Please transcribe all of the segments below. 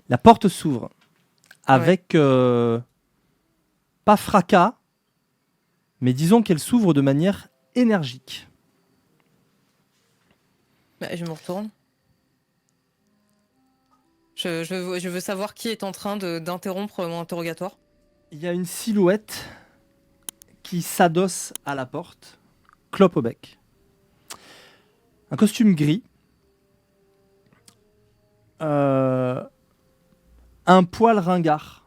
La porte s'ouvre Ouais. avec pas fracas, mais disons qu'elle s'ouvre de manière énergique. Bah, je me retourne. Je veux savoir qui est en train d'interrompre mon interrogatoire. Il y a une silhouette qui s'adosse à la porte, clope au bec. Un costume gris, euh, un poil ringard.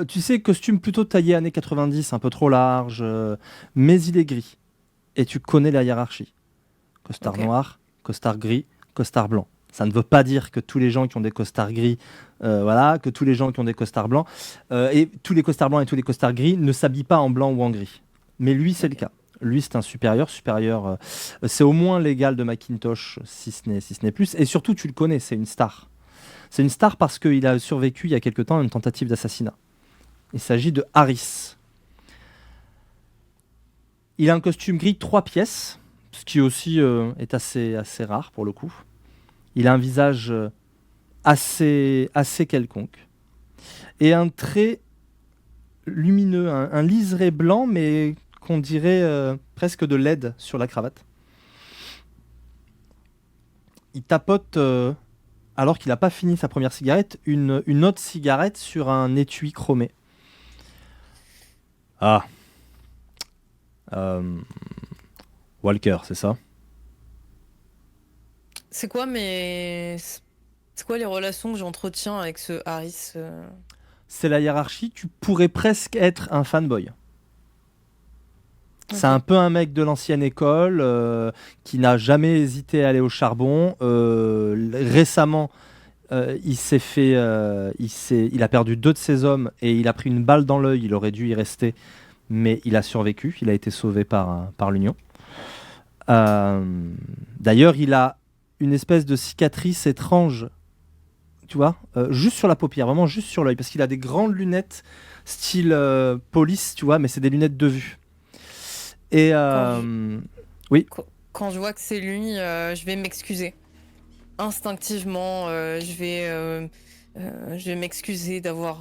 Tu sais, costume plutôt taillé années 90, un peu trop large, mais il est gris. Et tu connais la hiérarchie. Costard Ok. noir, costard gris, costard blanc. Ça ne veut pas dire que tous les gens qui ont des costards gris, voilà, que tous les gens qui ont des costards blancs, et tous les costards blancs et tous les costards gris ne s'habillent pas en blanc ou en gris. Mais lui, c'est le Ok. cas. Lui, c'est un supérieur. C'est au moins l'égal de Macintosh, si ce n'est plus. Et surtout, tu le connais, c'est une star. C'est une star parce qu'il a survécu il y a quelque temps à une tentative d'assassinat. Il s'agit de Harris. Il a un costume gris 3 pièces, ce qui aussi est assez rare pour le coup. Il a un visage assez quelconque. Et un trait lumineux, un liseré blanc, mais qu'on dirait presque de LED sur la cravate. Il tapote, alors qu'il n'a pas fini sa première cigarette, une autre cigarette sur un étui chromé. Ah, euh, Walker, c'est ça? C'est quoi les relations que j'entretiens avec ce Harris C'est la hiérarchie, tu pourrais presque être un fanboy. C'est Ok. un peu un mec de l'ancienne école qui n'a jamais hésité à aller au charbon. Récemment, il a perdu 2 de ses hommes et il a pris une balle dans l'œil. Il aurait dû y rester, mais il a survécu. Il a été sauvé par l'Union. Euh, D'ailleurs, il a une espèce de cicatrice étrange, tu vois, juste sur la paupière, vraiment juste sur l'œil, parce qu'il a des grandes lunettes style police, tu vois, mais c'est des lunettes de vue. Et Quand je, oui, quand je vois que c'est lui, je vais m'excuser. Instinctivement, je vais m'excuser d'avoir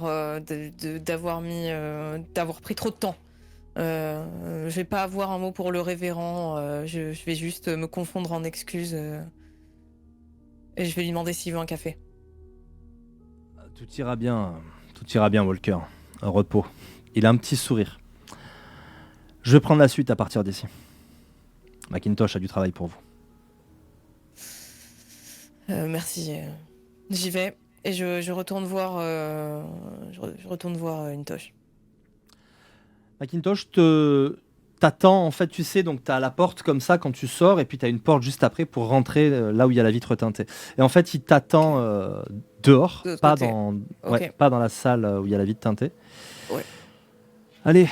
pris trop de temps. Je vais pas avoir un mot pour le révérend. Je vais juste me confondre en excuses et je vais lui demander s'il veut un café. tout ira bien, Walker. Un repos. Il a un petit sourire. Je vais prendre la suite à partir d'ici. Macintosh a du travail pour vous. Merci. J'y vais et je retourne voir. Je retourne voir une toche. Macintosh t'attend, en fait, tu sais, donc tu as la porte comme ça quand tu sors, et puis tu as une porte juste après pour rentrer là où il y a la vitre teintée. Et en fait, il t'attend Ok. dehors, De l'autre pas côté. dans, ouais, Ok. pas dans la salle où il y a la vitre teintée. Ouais. Allez,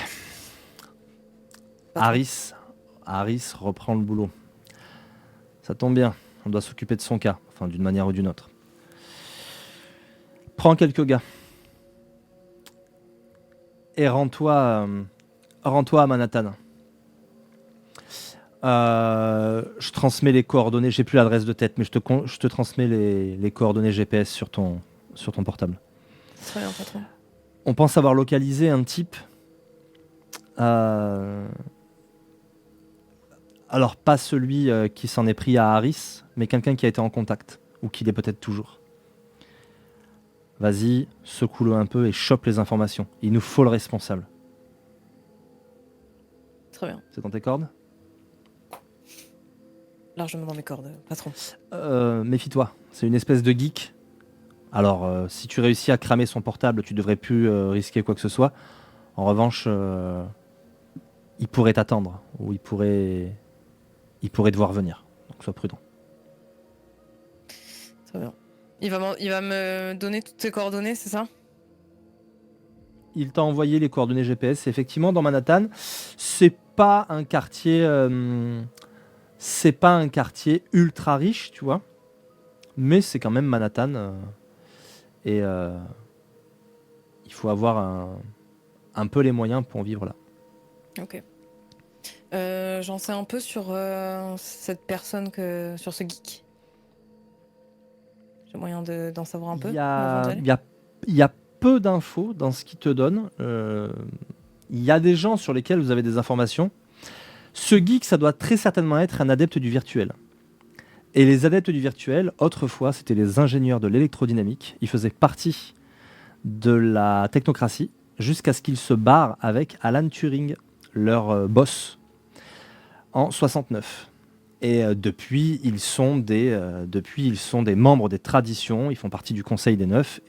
Pas trop. Harris reprend le boulot. Ça tombe bien, on doit s'occuper de son cas, enfin d'une manière ou d'une autre. Prends quelques gars et rends-toi à Manhattan. Je transmets les coordonnées, j'ai plus l'adresse de tête, mais je te transmets les coordonnées GPS sur ton portable. Très bien, patron. On pense avoir localisé un type, euh, alors pas celui qui s'en est pris à Harris, mais quelqu'un qui a été en contact, ou qui l'est peut-être toujours. Vas-y, secoue-le un peu et chope les informations. Il nous faut le responsable. Très bien. C'est dans tes cordes? Largement dans mes cordes, patron. Méfie-toi, c'est une espèce de geek. Alors, si tu réussis à cramer son portable, tu devrais plus risquer quoi que ce soit. En revanche, il pourrait t'attendre, ou il pourrait devoir venir. Donc sois prudent. Très bien. Il va me donner toutes ses coordonnées, c'est ça? Il t'a envoyé les coordonnées GPS. C'est effectivement dans Manhattan. C'est pas un quartier, c'est pas un quartier ultra riche, tu vois. Mais c'est quand même Manhattan. Et il faut avoir un peu les moyens pour en vivre là. Ok. J'en sais un peu sur cette personne sur ce geek. J'ai moyen d'en savoir un peu Il y avant d'y a, aller? il y a- il y a peu d'infos dans ce qu'il te donne. Il y a des gens sur lesquels vous avez des informations. Ce geek, ça doit très certainement être un adepte du virtuel. Et les adeptes du virtuel, autrefois, c'était les ingénieurs de l'électrodynamique. Ils faisaient partie de la technocratie jusqu'à ce qu'ils se barrent avec Alan Turing, leur boss, en 69. Et depuis, ils sont des membres des traditions, ils font partie du Conseil des Neufs,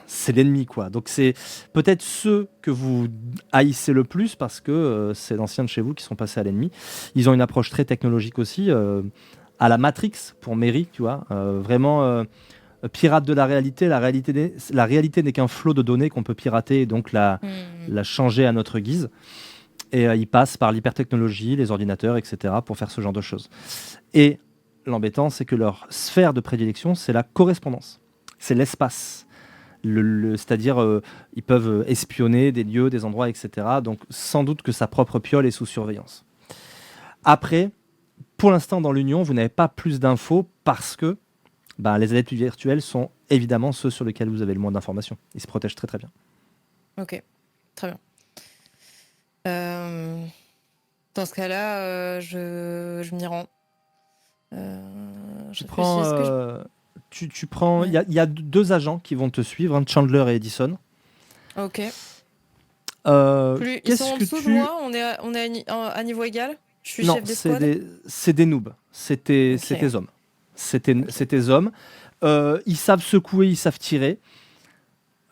c'est l'ennemi, quoi. Donc c'est peut-être ceux que vous haïssez le plus parce que c'est d'anciens de chez vous qui sont passés à l'ennemi. Ils ont une approche très technologique aussi, à la Matrix pour Mary, tu vois. Vraiment pirate de la réalité. La réalité n'est qu'un flot de données qu'on peut pirater et donc la changer à notre guise. Et ils passent par l'hypertechnologie, les ordinateurs, etc. pour faire ce genre de choses. Et l'embêtant, c'est que leur sphère de prédilection, c'est la correspondance. C'est l'espace. C'est-à-dire, ils peuvent espionner des lieux, des endroits, etc. Donc, sans doute que sa propre piole est sous surveillance. Après, pour l'instant, dans l'Union, vous n'avez pas plus d'infos parce que les adeptes virtuels sont évidemment ceux sur lesquels vous avez le moins d'informations. Ils se protègent très très bien. Ok, très bien. Dans ce cas-là, je m'y rends. Tu prends. Il Ouais. y a deux agents qui vont te suivre, Chandler et Edison. Ok. Ils Qu'est-ce sont en que dessous de tu... moi, on est à niveau égal. Je suis Non, chef d'escouade. c'est des noobs. C'est tes Ok. hommes. C'est Ok. tes hommes. Ils savent secouer, ils savent tirer.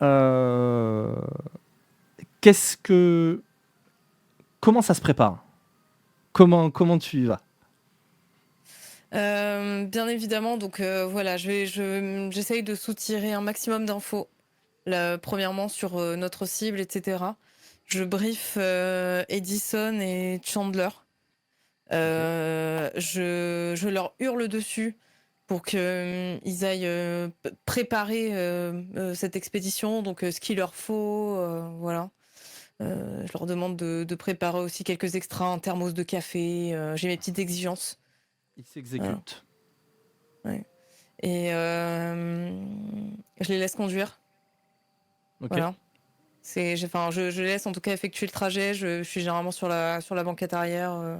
Euh, Qu'est-ce que... Comment ça se prépare? Comment tu y vas? Bien évidemment, donc voilà, j'essaye de soutirer un maximum d'infos. Premièrement sur notre cible, etc. Je brief Edison et Chandler. Je leur hurle dessus pour qu'ils aillent préparer cette expédition, donc ce qu'il leur faut, voilà. Je leur demande de préparer aussi quelques extras, un thermos de café. J'ai mes petites exigences. Ils Voilà. s'exécutent. Ouais. Et je les laisse conduire. Ok. Voilà. Je laisse en tout cas effectuer le trajet. Je suis généralement sur la banquette arrière.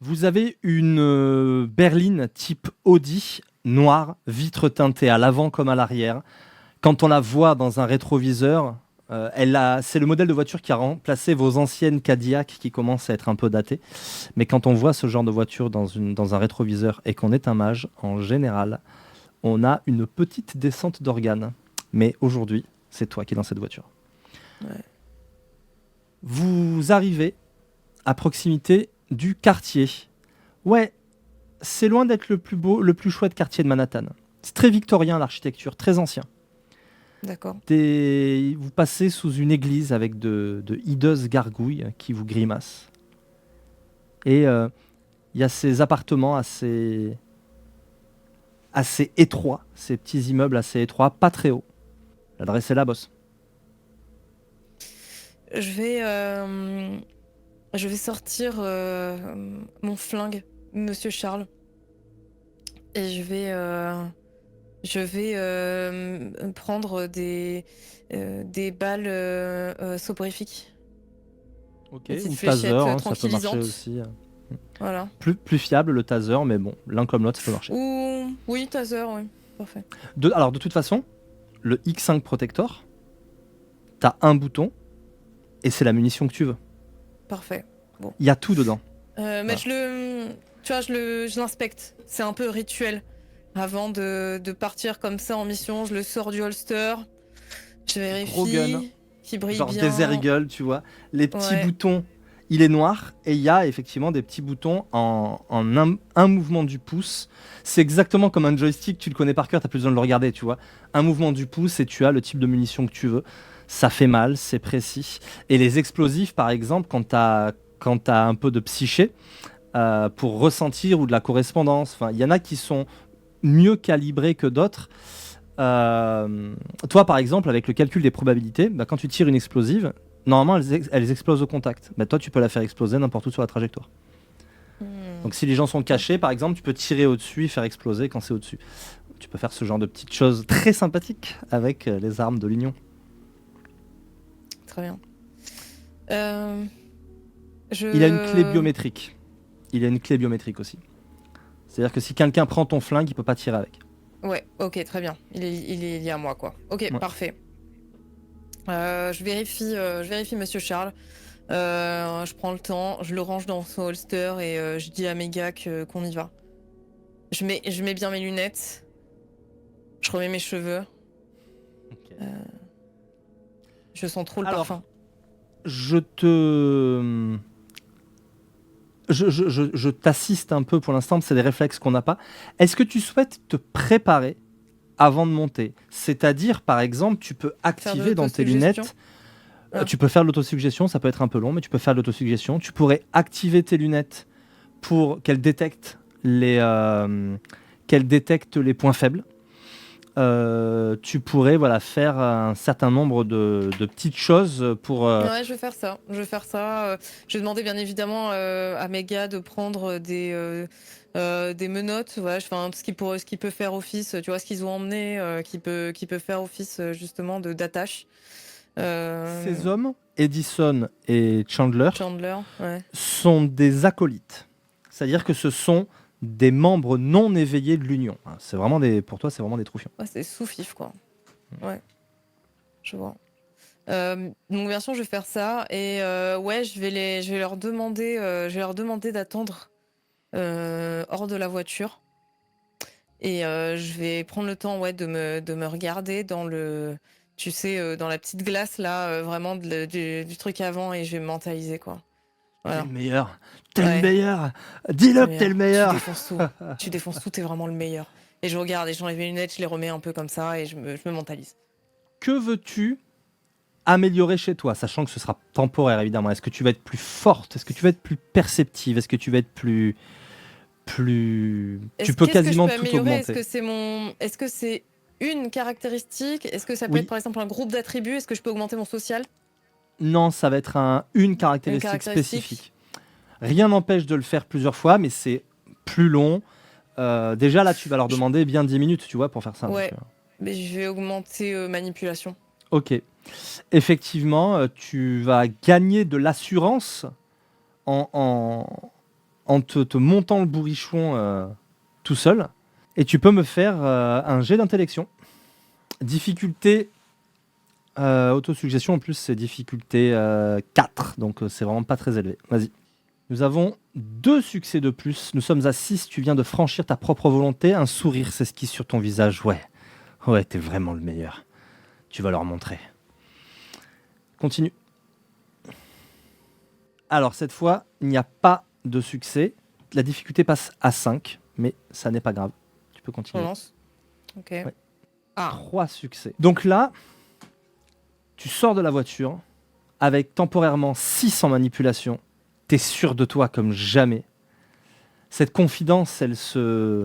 Vous avez une berline type Audi, noire, vitre teintée à l'avant comme à l'arrière. Quand on la voit dans un rétroviseur, c'est le modèle de voiture qui a remplacé vos anciennes Cadillac qui commencent à être un peu datées. Mais quand on voit ce genre de voiture dans un rétroviseur et qu'on est un mage, en général, on a une petite descente d'organes. Mais aujourd'hui, c'est toi qui es dans cette voiture. Ouais. Vous arrivez à proximité du quartier. Ouais, c'est loin d'être le plus beau, le plus chouette quartier de Manhattan. C'est très victorien l'architecture, très ancien. D'accord. Vous passez sous une église avec de hideuses gargouilles qui vous grimacent. Et il y a ces appartements assez étroits, ces petits immeubles assez étroits, pas très hauts. L'adresse est là, boss. Je vais sortir mon flingue, Monsieur Charles, et je vais prendre des balles soporifiques. Ok, Des petites ou taser, fléchettes ça peut marcher tranquillisantes. aussi. Voilà. Plus fiable le taser, mais bon, l'un comme l'autre, ça peut marcher. Oui, taser, oui. Parfait. Alors, de toute façon, le X5 Protector, t'as un bouton et c'est la munition que tu veux. Parfait. Bon. Il y a tout dedans. Mais Voilà. je l'inspecte. C'est un peu rituel. Avant de partir comme ça en mission, je le sors du holster. Je Gros gun, vérifie qu'il brille genre bien. Desert Eagle, tu vois. Les petits Ouais. boutons, il est noir et il y a effectivement des petits boutons en un mouvement du pouce. C'est exactement comme un joystick, tu le connais par cœur, t'as plus besoin de le regarder, tu vois. Un mouvement du pouce et tu as le type de munition que tu veux. Ça fait mal, c'est précis. Et les explosifs, par exemple, quand t'as un peu de psyché, pour ressentir ou de la correspondance, il y en a qui sont mieux calibrés que d'autres. Toi, par exemple, avec le calcul des probabilités, quand tu tires une explosive, normalement, elles explosent au contact. Toi, tu peux la faire exploser n'importe où sur la trajectoire. Donc, si les gens sont cachés, par exemple, tu peux tirer au-dessus et faire exploser quand c'est au-dessus. Tu peux faire ce genre de petites choses très sympathiques avec les armes de l'Union. Très bien. Il a une clé biométrique. Il a une clé biométrique aussi. C'est-à-dire que si quelqu'un prend ton flingue, il peut pas tirer avec. Ouais, ok, très bien. Il est lié à moi, quoi. Ok, Ouais. parfait. Je vérifie Monsieur Charles. Je prends le temps, je le range dans son holster et je dis à mes gars qu'on y va. Je mets bien mes lunettes. Je remets mes cheveux. Ok. Je sens trop le Alors, parfum. je t'assiste un peu pour l'instant, c'est des réflexes qu'on n'a pas. Est-ce que tu souhaites te préparer avant de monter? C'est-à-dire, par exemple, tu peux activer dans tes l'autosuggestion. lunettes. Ah. Tu peux faire de l'autosuggestion, ça peut être un peu long, mais tu peux faire de l'autosuggestion. Tu pourrais activer tes lunettes pour qu'elles détectent les points faibles. Tu pourrais faire un certain nombre de petites choses pour... Ouais, je vais faire ça. Je vais demander bien évidemment à mes gars de prendre des menottes, ouais, enfin, ce qui peut faire office, tu vois, ce qu'ils ont emmené, qui peut faire office justement d'attache. Ces hommes, Edison et Chandler, Chandler, ouais. sont des acolytes. C'est-à-dire que ce sont des membres non éveillés de l'Union. Pour toi, c'est vraiment des troufions. Ouais, c'est sous-fif, quoi. Ouais, je vois. Donc bien sûr, je vais faire ça et ouais, je vais leur demander d'attendre hors de la voiture et je vais prendre le temps, ouais, de me regarder dans le, tu sais, dans la petite glace là, vraiment du truc avant et je vais me mentaliser, quoi. T'es Voilà. le meilleur. T'es le Ouais, meilleur. Dis-le que t'es le tu meilleur. défonces tout. Tu défonces tout, t'es vraiment le meilleur. Et je regarde et j'enlève mes lunettes, je les remets un peu comme ça et je me mentalise. Que veux-tu améliorer chez toi, sachant que ce sera temporaire évidemment? Est-ce que tu vas être plus forte? Est-ce que tu vas être plus perceptive? Est-ce que tu vas être plus... Tu peux Qu'est-ce que je quasiment peux tout améliorer? augmenter. Est-ce que c'est une caractéristique? Est-ce que ça peut être Oui, par exemple un groupe d'attributs? Est-ce que je peux augmenter mon social? non, ça va être une Une caractéristique caractéristique? spécifique. Rien n'empêche de le faire plusieurs fois, mais c'est plus long. Déjà là, tu vas leur Je- demander bien 10 minutes, tu vois, pour faire ça. Donc, Ouais, mais je vais augmenter manipulation. ok. Effectivement, tu vas gagner de l'assurance en, te montant le bourrichon tout seul. Et tu peux me faire un jet d'intellection. Difficulté autosuggestion, en plus, c'est difficulté 4. Donc, c'est vraiment pas très élevé. Vas-y. Nous avons 2 succès de plus. Nous sommes à 6. Tu viens de franchir ta propre volonté. Un sourire s'esquisse sur ton visage. Ouais. Ouais, t'es vraiment le meilleur. Tu vas leur montrer. Continue. Alors, cette fois, il n'y a pas de succès. La difficulté passe à 5, mais ça n'est pas grave. Tu peux On continuer. lance. Ok. Ouais. Ah, 3 succès. Donc là, tu sors de la voiture avec temporairement 6 en manipulation. T'es sûr de toi comme jamais. Cette confiance, elle se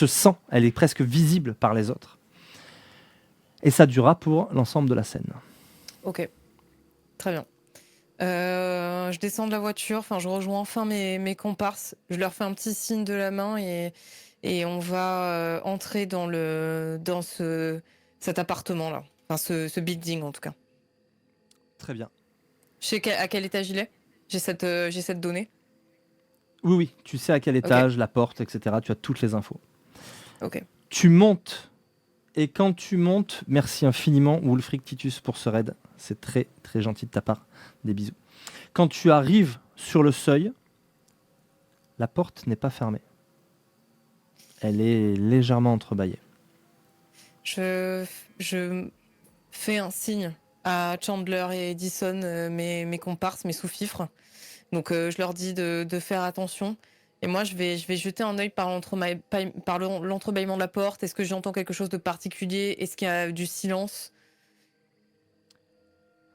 sent, elle est presque visible par les autres. Et ça durera pour l'ensemble de la scène. ok. Très bien. Je descends de la voiture, enfin, je rejoins enfin mes comparses. Je leur fais un petit signe de la main et on va entrer dans cet appartement-là. Enfin, ce building, en tout cas. Très bien. Je sais à quel étage il est. J'ai cette donnée. Oui, oui, tu sais à quel Ok, étage, la porte, etc. Tu as toutes les infos. ok. Tu montes, et quand tu montes, merci infiniment, Wulfric Titus, pour ce raid. C'est très, très gentil de ta part. Des bisous. Quand tu arrives sur le seuil, la porte n'est pas fermée. Elle est légèrement entrebâillée. Je fais un signe à Chandler et Edison, mes comparses, mes sous-fifres. Donc je leur dis de faire attention. Et moi, je vais jeter un œil par l'entrebâillement de la porte. Est-ce que j'entends quelque chose de particulier? Est-ce qu'il y a du silence?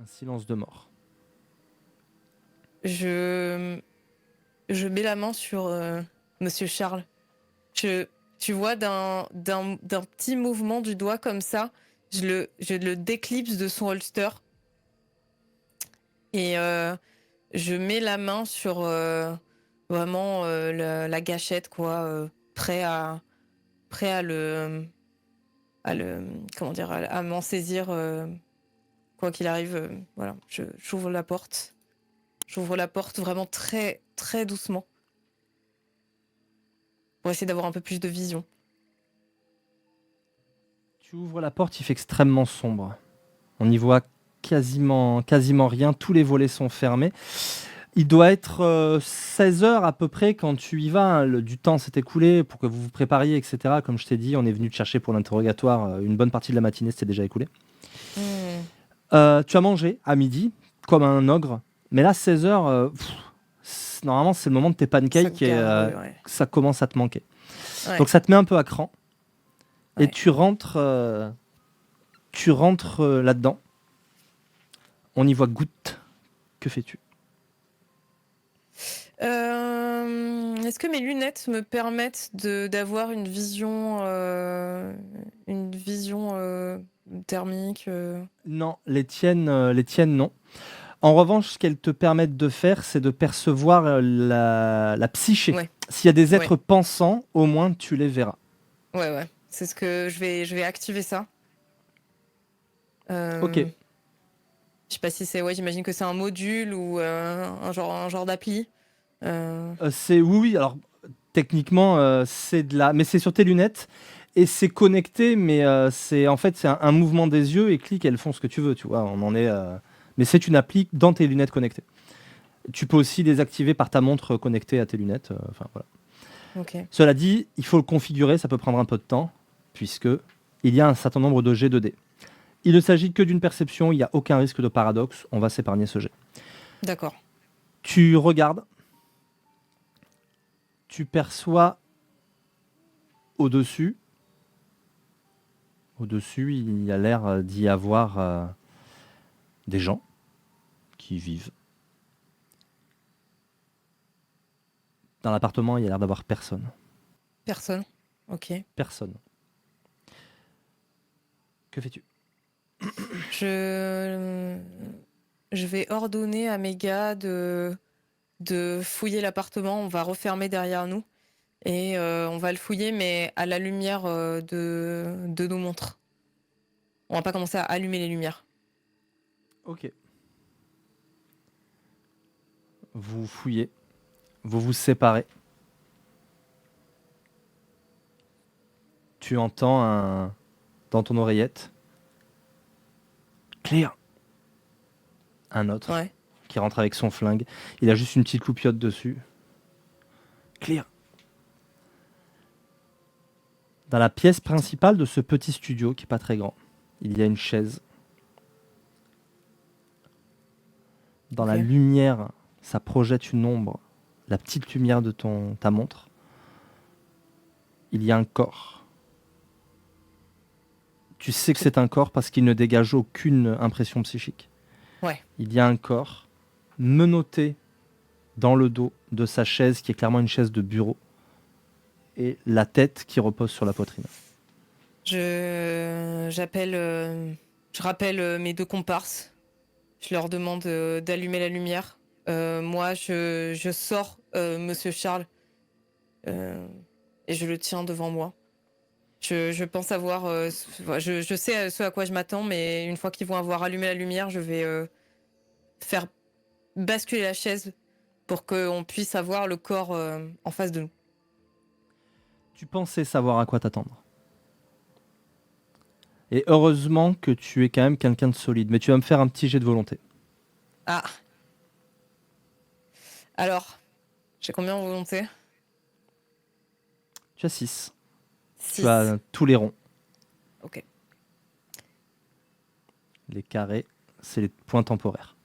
Un silence de mort. Je, je mets la main sur Monsieur Charles. Je, tu vois, d'un petit mouvement du doigt comme ça, je le déclipse de son holster. Et je mets la main sur vraiment la gâchette, quoi, prêt prêt comment dire, à m'en saisir, quoi qu'il arrive. Voilà, j'ouvre la porte. J'ouvre la porte vraiment très, très doucement pour essayer d'avoir un peu plus de vision. Tu ouvres la porte, il fait extrêmement sombre. On n'y voit quasiment rien, tous les volets sont fermés. Il doit être 16 heures à peu près quand tu y vas. Hein. Du temps s'est écoulé pour que vous vous prépariez, etc. Comme je t'ai dit, on est venu te chercher pour l'interrogatoire. Une bonne partie de la matinée s'était déjà écoulée. Tu as mangé à midi, comme un ogre. Mais là, 16 heures, normalement, c'est le moment de tes pancakes et Ouais. ça commence à te manquer. Ouais. Donc ça te met un peu à cran. Ouais. Et tu rentres là-dedans. On y voit Goutte. Que fais-tu? Est-ce que mes lunettes me permettent d'avoir une vision thermique? Non, les tiennes, non. En revanche, ce qu'elles te permettent de faire, c'est de percevoir la psyché. Ouais. S'il y a des êtres pensants, au moins tu les verras. Ouais. C'est ce que je vais activer ça. Ok. Je sais pas si c'est... Ouais, j'imagine que c'est un module ou un genre d'appli. Oui. Alors, techniquement, c'est de la... Mais c'est sur tes lunettes. Et c'est connecté, mais c'est un mouvement des yeux et clique, elles font ce que tu veux, tu vois. On en est... Mais c'est une appli dans tes lunettes connectées. Tu peux aussi les activer par ta montre connectée à tes lunettes. Voilà. Okay. Cela dit, il faut le configurer, ça peut prendre un peu de temps, puisque il y a un certain nombre de jets de dés. Il ne s'agit que d'une perception, il n'y a aucun risque de paradoxe, on va s'épargner ce jet. D'accord. Tu regardes, tu perçois au-dessus, il y a l'air d'y avoir des gens qui vivent. Dans l'appartement, il y a l'air d'avoir personne. Personne. Ok. Personne. Que fais-tu? Je vais ordonner à mes gars de fouiller l'appartement. On va refermer derrière nous et on va le fouiller, mais à la lumière de nos montres. On va pas commencer à allumer les lumières. Ok. Vous fouillez. Vous vous séparez. Tu entends dans ton oreillette. Clear. Un autre qui rentre avec son flingue. Il a juste une petite loupiote dessus. Clear. Dans la pièce principale de ce petit studio qui est pas très grand, il y a une chaise. Dans la lumière, ça projette une ombre. La petite lumière de ta montre. Il y a un corps. Tu sais que c'est un corps parce qu'il ne dégage aucune impression psychique. Ouais. Il y a un corps menotté dans le dos de sa chaise, qui est clairement une chaise de bureau, et la tête qui repose sur la poitrine. Je rappelle mes deux comparses. Je leur demande d'allumer la lumière. Moi, je sors Monsieur Charles et je le tiens devant moi. Je pense avoir... je sais ce à quoi je m'attends, mais une fois qu'ils vont avoir allumé la lumière, je vais faire basculer la chaise pour qu'on puisse avoir le corps en face de nous. Tu pensais savoir à quoi t'attendre. Et heureusement que tu es quand même quelqu'un de solide. Mais tu vas me faire un petit jet de volonté. Ah. Alors, j'ai combien en volonté? Tu as 6. 6. Tu as tous les ronds. Ok. Les carrés, c'est les points temporaires.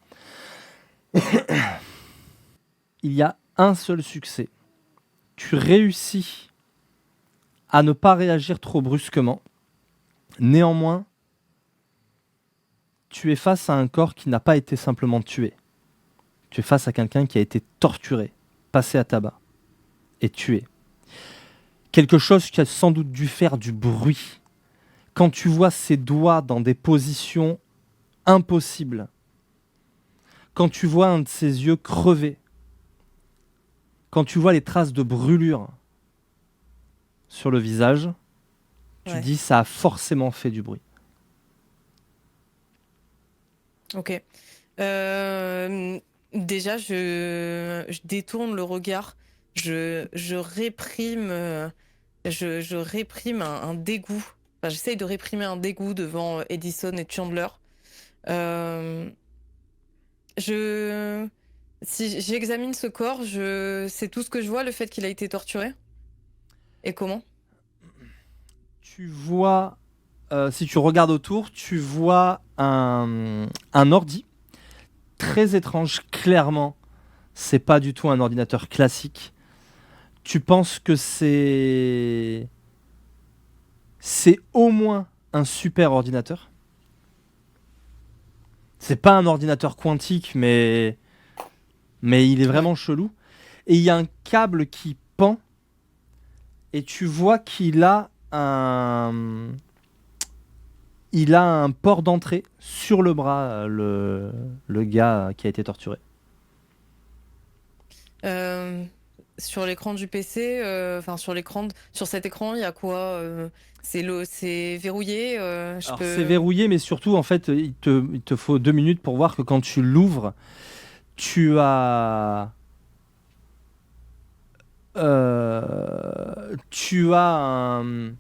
Il y a un seul succès. Tu réussis à ne pas réagir trop brusquement. Néanmoins, tu es face à un corps qui n'a pas été simplement tué. Tu es face à quelqu'un qui a été torturé, passé à tabac et tué. Quelque chose qui a sans doute dû faire du bruit. Quand tu vois ses doigts dans des positions impossibles, quand tu vois un de ses yeux crever, quand tu vois les traces de brûlure sur le visage, Tu Ouais. dis ça a forcément fait du bruit. Ok. Déjà, je détourne le regard. Je réprime, je réprime un dégoût. Enfin, j'essaye de réprimer un dégoût devant Edison et Chandler. Euh, je, si j'examine ce corps, c'est tout ce que je vois, le fait qu'il a été torturé. Et comment? Tu vois, si tu regardes autour, tu vois un ordi très étrange. Clairement, c'est pas du tout un ordinateur classique. Tu penses que c'est au moins un super ordinateur. C'est pas un ordinateur quantique, mais il est Ouais. vraiment chelou. Et il y a un câble qui pend et tu vois il a un port d'entrée sur le bras, le gars qui a été torturé. Euh, Sur l'écran du PC, enfin sur cet écran, il y a quoi? C'est verrouillé. Je Alors c'est peux. verrouillé, mais surtout en fait, il te faut 2 minutes pour voir que quand tu l'ouvres, tu as, tu as un,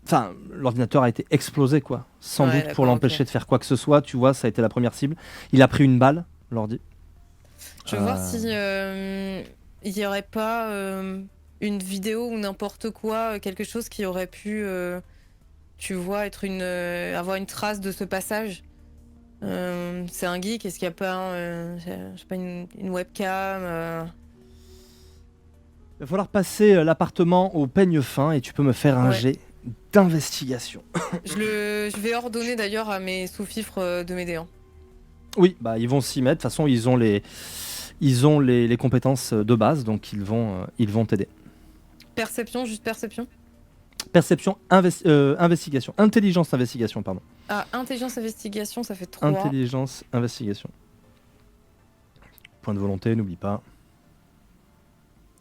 enfin, l'ordinateur a été explosé, quoi. Sans Ouais, doute pour d'accord, ok. l'empêcher de faire quoi que ce soit. Tu vois, ça a été la première cible. Il a pris une balle, l'ordi. Je veux voir Euh, si il y aurait pas une vidéo ou n'importe quoi, quelque chose qui aurait pu, tu vois, avoir une trace de ce passage. C'est un geek. Est-ce qu'il n'y a pas, je sais pas, une webcam? Il va falloir passer l'appartement au peigne fin et tu peux me faire un Ouais. jet d'investigation. Je vais ordonner d'ailleurs à mes sous-fifres de m'aider, hein. Oui, bah ils vont s'y mettre. De toute façon, ils ont les compétences de base, donc ils vont t'aider. Perception, juste perception. Perception, investigation, intelligence, investigation, pardon. Ah, intelligence investigation, ça fait 3. Intelligence, investigation. Point de volonté, n'oublie pas.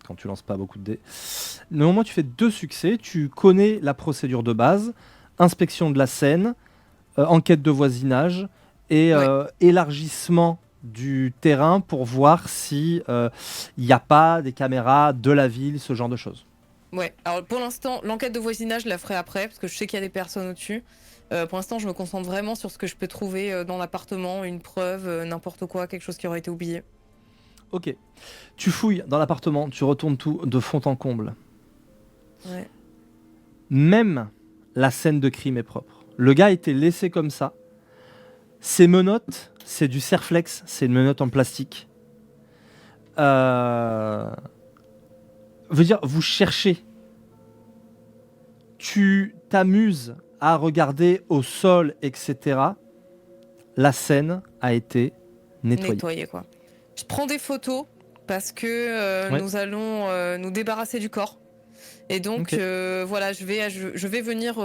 Quand tu lances pas beaucoup de dés. Normalement, tu fais 2 succès. Tu connais la procédure de base. Inspection de la scène, enquête de voisinage et Ouais, élargissement du terrain pour voir si il n'y a pas des caméras de la ville, ce genre de choses. ouais. Alors pour l'instant, l'enquête de voisinage, je la ferai après, parce que je sais qu'il y a des personnes au-dessus. Pour l'instant, je me concentre vraiment sur ce que je peux trouver dans l'appartement, une preuve, n'importe quoi, quelque chose qui aurait été oublié. Ok. Tu fouilles dans l'appartement, tu retournes tout de fond en comble. Ouais. Même la scène de crime est propre. Le gars a été laissé comme ça. Ses menottes, c'est du Serflex, c'est une menotte en plastique. Veut dire, vous cherchez. Tu t'amuses à regarder au sol, etc. La scène a été nettoyée. Nettoyer, quoi. Je prends des photos parce que Ouais, nous allons nous débarrasser du corps. Et donc, ok. voilà, je vais venir,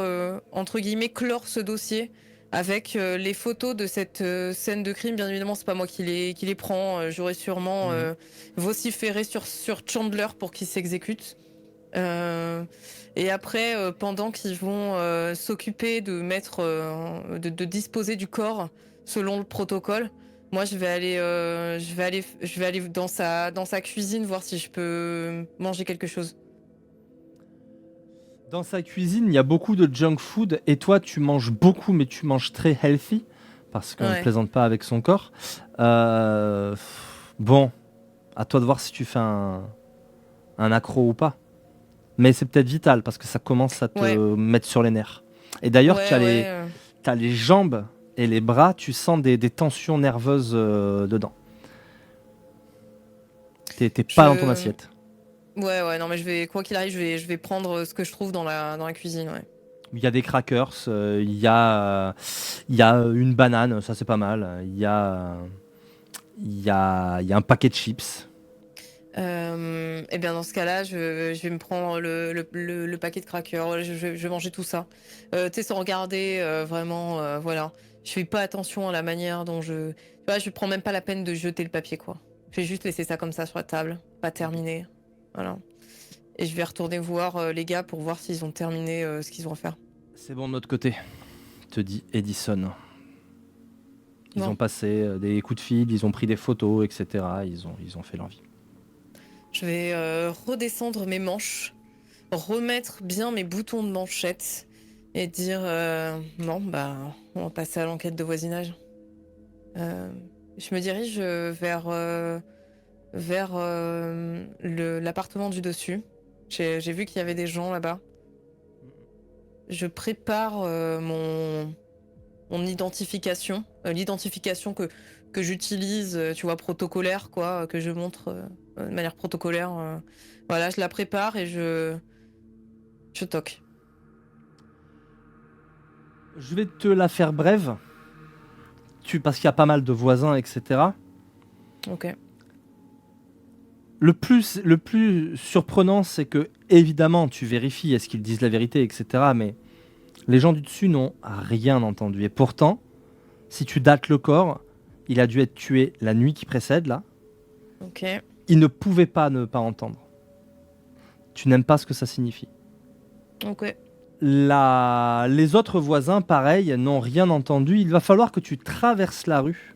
entre guillemets, clore ce dossier avec les photos de cette scène de crime. Bien évidemment, c'est pas moi qui les prends. J'aurais sûrement Mhm. vociféré sur Chandler pour qu'il s'exécute. Euh, et après, pendant qu'ils vont s'occuper de mettre, de disposer du corps selon le protocole, moi je vais aller dans sa cuisine voir si je peux manger quelque chose. Dans sa cuisine, il y a beaucoup de junk food et toi, tu manges beaucoup, mais tu manges très healthy parce qu'on ne Ouais. plaisante pas avec son corps. Bon, à toi de voir si tu fais un accro ou pas. Mais c'est peut-être vital parce que ça commence à te Ouais, mettre sur les nerfs. Et d'ailleurs, tu ouais, as ouais. t'as les jambes et les bras, tu sens des tensions nerveuses dedans. T'es pas dans ton Je, assiette. ouais, ouais. Non, mais quoi qu'il arrive, je vais prendre ce que je trouve dans la cuisine. Ouais. Il y a des crackers, il y a une banane, ça c'est pas mal. Il y a un paquet de chips. Et bien dans ce cas-là, je vais me prendre le paquet de crackers. Ouais, je vais manger tout ça. Tu sais, sans regarder vraiment. Voilà. Je fais pas attention à la manière dont je. Tu vois, je prends même pas la peine de jeter le papier, quoi. Je vais juste laisser ça comme ça sur la table, pas Ok. terminé. Voilà. et je vais retourner voir les gars pour voir s'ils ont terminé ce qu'ils ont à faire. C'est bon de notre côté, te dit Edison. Ils Bon, ont passé des coups de fil, ils ont pris des photos, etc. Ils ont fait leur vie. je vais redescendre mes manches, remettre bien mes boutons de manchette et dire non, bah, on va passer à l'enquête de voisinage. Euh, je me dirige vers l'appartement du dessus. J'ai vu qu'il y avait des gens là-bas. Je prépare mon identification, l'identification que j'utilise, tu vois, protocolaire, quoi, que je montre de manière protocolaire. Voilà, je la prépare et je toque. Je vais te la faire brève, parce qu'il y a pas mal de voisins, etc. Ok. Le plus surprenant, c'est que, évidemment, tu vérifies est-ce qu'ils disent la vérité, etc. Mais les gens du dessus n'ont rien entendu. Et pourtant, si tu dates le corps, il a dû être tué la nuit qui précède, là. Ok. Il ne pouvait pas ne pas entendre. Tu n'aimes pas ce que ça signifie. Ok. Les autres voisins, pareil, n'ont rien entendu. Il va falloir que tu traverses la rue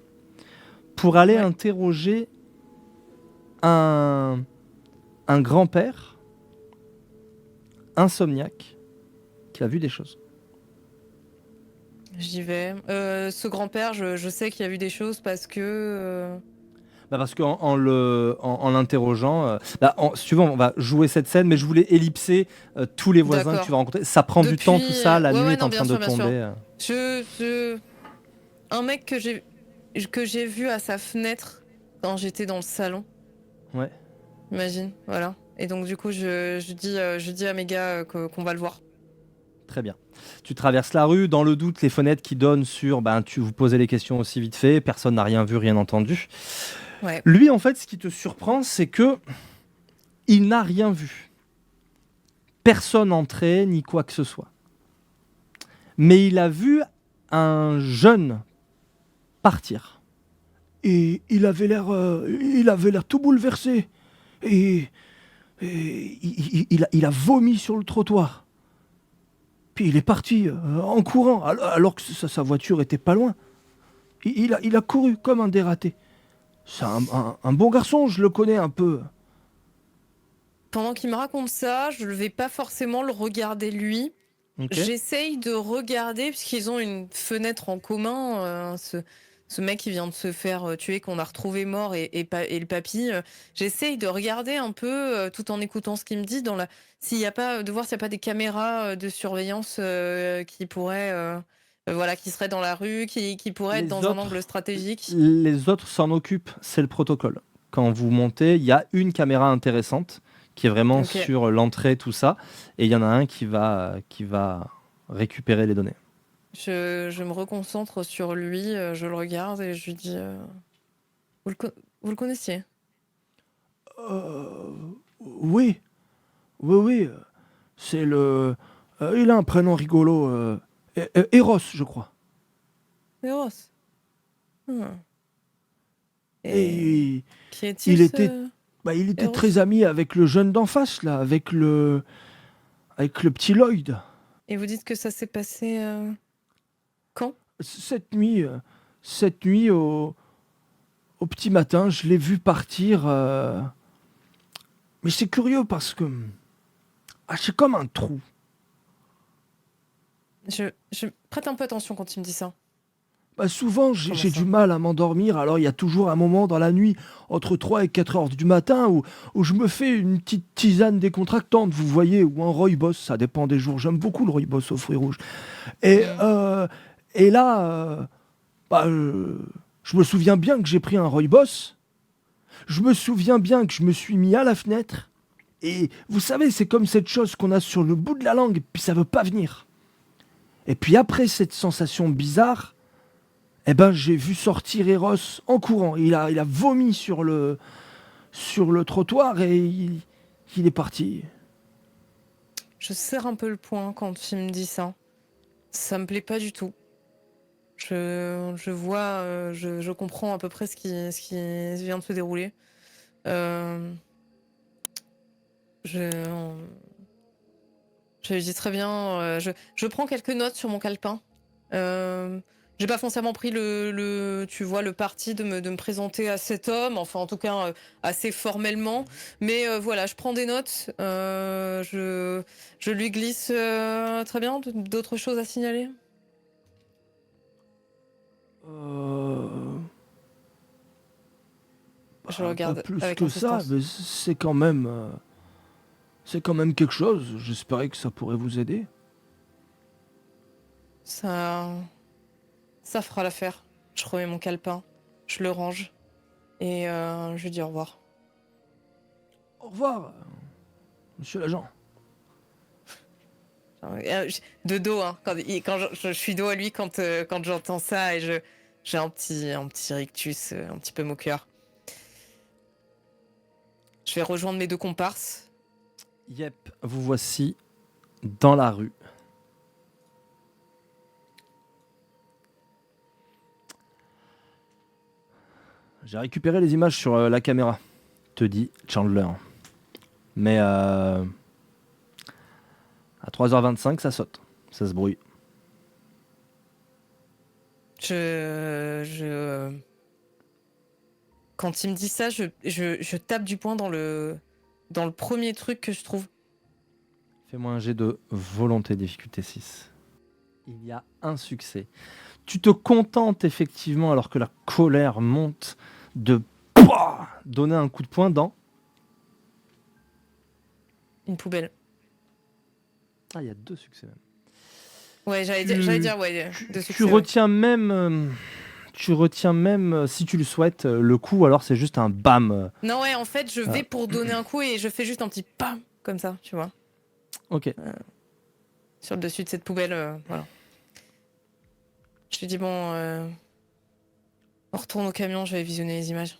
pour aller Ouais. interroger un grand-père insomniaque qui a vu des choses. J'y vais. Ce grand-père, je sais qu'il y a eu des choses parce que. Parce qu'en l'interrogeant, si tu veux, on va jouer cette scène, mais je voulais ellipser tous les voisins que tu D'accord. vas rencontrer. Ça prend du temps, tout Depuis. ça. La Ouais, nuit ouais, est en non, train bien de sûr, bien sûr. tomber. Je... Un mec que j'ai vu à sa fenêtre quand j'étais dans le salon. Ouais, Imagine, voilà. Et donc du coup, je dis à mes gars qu'on va le voir. très bien. Tu traverses la rue. Dans le doute, les fenêtres qui donnent sur, tu vous posez les questions aussi vite fait. Personne n'a rien vu, rien entendu. Ouais. Lui, en fait, ce qui te surprend, c'est que il n'a rien vu. Personne entrer, ni quoi que ce soit. Mais il a vu un jeune partir. Et il avait l'air tout bouleversé. Et, il a vomi sur le trottoir. Puis il est parti en courant, alors que sa voiture était pas loin. Il a couru comme un dératé. C'est un bon garçon, je le connais un peu. Pendant qu'il me raconte ça, je ne vais pas forcément le regarder lui. Ok. J'essaye de regarder, puisqu'ils ont une fenêtre en commun, ce mec qui vient de se faire tuer, qu'on a retrouvé mort, et le papy. J'essaye de regarder un peu, tout en écoutant ce qu'il me dit, s'il y a pas, de voir s'il n'y a pas des caméras de surveillance qui pourraient, voilà, qui seraient dans la rue, qui pourraient être Les dans un angle autres, stratégique. les autres s'en occupent, c'est le protocole. Quand vous montez, il y a une caméra intéressante qui est vraiment Ok. sur l'entrée, tout ça, et il y en a un qui va récupérer les données. Je me reconcentre sur lui, je le regarde et je lui dis vous vous le connaissiez? Euh, oui, oui. C'est le. Il a un prénom rigolo. Eros, je crois. Eros. Hmm. Et Et qui est-il il était, ce il était Eros? très ami avec le jeune d'en face, là, avec le petit Lloyd. Et vous dites que ça s'est passé quand? Cette nuit, au petit matin, je l'ai vu partir. Mais c'est curieux parce que c'est comme un trou. Je prête un peu attention quand il me dit ça. Souvent, Comment j'ai du ça? mal à m'endormir. Alors, il y a toujours un moment dans la nuit, entre 3 et 4 heures du matin, où je me fais une petite tisane décontractante, vous voyez, ou un rooibos, ça dépend des jours. J'aime beaucoup le rooibos aux fruits rouges. Et, Hmm. euh, et là, je me souviens bien que j'ai pris un rooibos. Je me souviens bien que je me suis mis à la fenêtre. Et vous savez, c'est comme cette chose qu'on a sur le bout de la langue, puis ça veut pas venir. Et puis après cette sensation bizarre, j'ai vu sortir Eros en courant. Il a vomi sur le trottoir et il est parti. Je serre un peu le poing quand il me dit ça. Ça me plaît pas du tout. Je vois, je comprends à peu près ce qui vient de se dérouler. Euh, Je, je lui dis très bien. Je prends quelques notes sur mon calepin. J'ai pas forcément pris tu vois, le parti de me présenter à cet homme, enfin en tout cas assez formellement. Mais voilà, je prends des notes. Je lui glisse très bien. D'autres choses à signaler? Euh, Je le Pas regarde plus avec que ça, insistance. mais c'est quand même quelque chose. J'espérais que ça pourrait vous aider. Ça, ça fera l'affaire. Je remets mon calepin, je le range et je lui dis au revoir. Au revoir, monsieur l'agent. De dos, hein, quand je suis dos à lui quand j'entends ça et j'ai un petit rictus un petit peu moqueur. Je vais rejoindre mes deux comparses. Yep, vous voici dans la rue. J'ai récupéré les images sur la caméra, te dit Chandler. Mais à 3h25, ça saute, ça se brouille. Quand il me dit ça, je tape du poing dans le premier truc que je trouve. Fais-moi un jet de volonté difficulté 6. Il y a un succès. Tu te contentes effectivement, alors que la colère monte, de donner un coup de poing dans... Une poubelle. Ah, il y a 2 succès même. Ouais, j'allais dire ouais, de succès. Tu retiens même... si tu le souhaites, le coup, alors c'est juste un bam. Non, ouais, en fait, je vais pour donner un coup et je fais juste un petit pam, comme ça, tu vois. Ok. Sur le dessus de cette poubelle, voilà. Je lui dis, bon, on retourne au camion, je vais visionner les images.